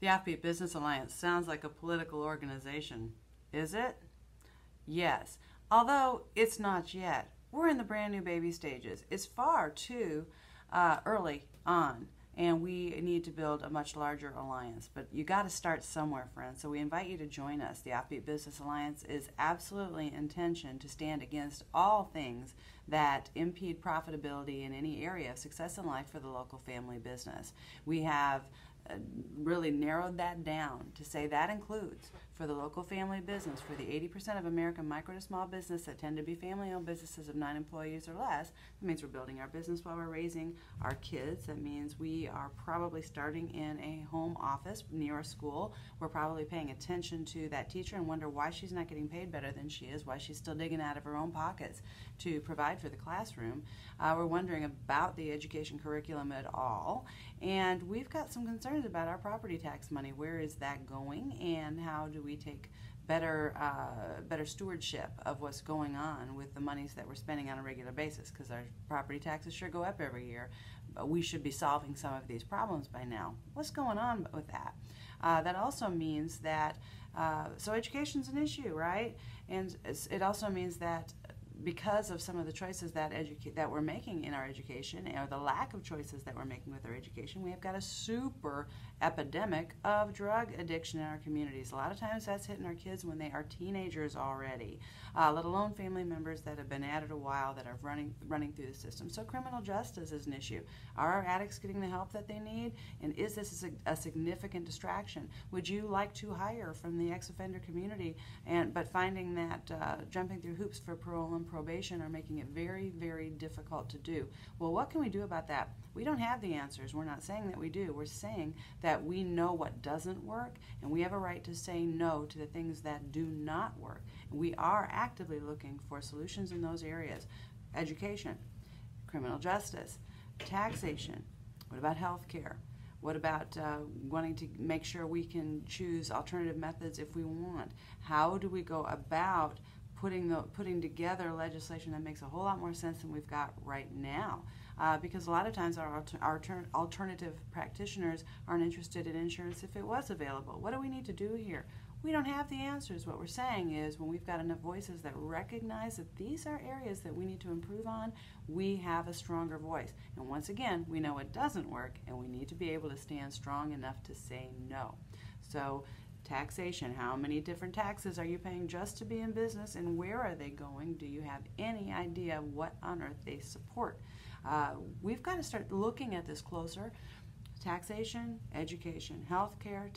The OffBeat Business Alliance sounds like a political organization. Is it? Yes. Although it's not yet. We're in the brand new baby stages. It's far too early on, and we need to build a much larger alliance. But you got to start somewhere, friends. So we invite you to join us. The OffBeat Business Alliance is absolutely intention to stand against all things that impede profitability in any area of success in life for the local family business. We have really narrowed that down to say that includes for the local family business, for the 80% of American micro to small business that tend to be family-owned businesses of 9 employees or less. That means we're building our business while we're raising our kids. That means we are probably starting in a home office near a school. We're probably paying attention to that teacher and wonder why she's not getting paid better than she is, why she's still digging out of her own pockets to provide for the classroom. We're wondering about the education curriculum at all. And we've got some concerns about our property tax money. Where is that going, and how do we take better stewardship of what's going on with the monies that we're spending on a regular basis, because our property taxes sure go up every year. But we should be solving some of these problems by now. What's going on with that? That also means that, so education's an issue, right? And it also means that because of some of the choices that we're making in our education, or the lack of choices that we're making with our education, we have got a super epidemic of drug addiction in our communities. A lot of times that's hitting our kids when they are teenagers already, let alone family members that have been at it a while, that are running through the system. So criminal justice is an issue. Are our addicts getting the help that they need? And is this a significant distraction? Would you like to hire from the ex-offender community, but finding that jumping through hoops for parole and probation are making it very, very difficult to do? Well, what can we do about that? We don't have the answers. We're not saying that we do. We're saying that we know what doesn't work, and we have a right to say no to the things that do not work. And we are actively looking for solutions in those areas. Education, criminal justice, taxation. What about health care? What about wanting to make sure we can choose alternative methods if we want? How do we go about putting together legislation that makes a whole lot more sense than we've got right now? Because a lot of times our alternative practitioners aren't interested in insurance if it was available. What do we need to do here? We don't have the answers. What we're saying is, when we've got enough voices that recognize that these are areas that we need to improve on, we have a stronger voice. And once again, we know it doesn't work, and we need to be able to stand strong enough to say no. So taxation, how many different taxes are you paying just to be in business, and where are they going? Do you have any idea what on earth they support? We've got to start looking at this closer. Taxation, education, healthcare,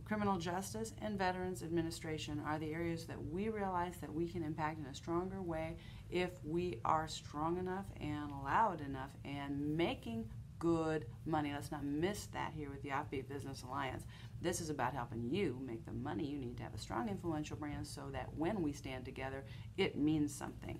criminal justice, and veterans administration are the areas that we realize that we can impact in a stronger way if we are strong enough and loud enough and making good money. Let's not miss that here with the OffBeat Business Alliance. This is about helping you make the money you need to have a strong, influential brand, so that when we stand together, it means something.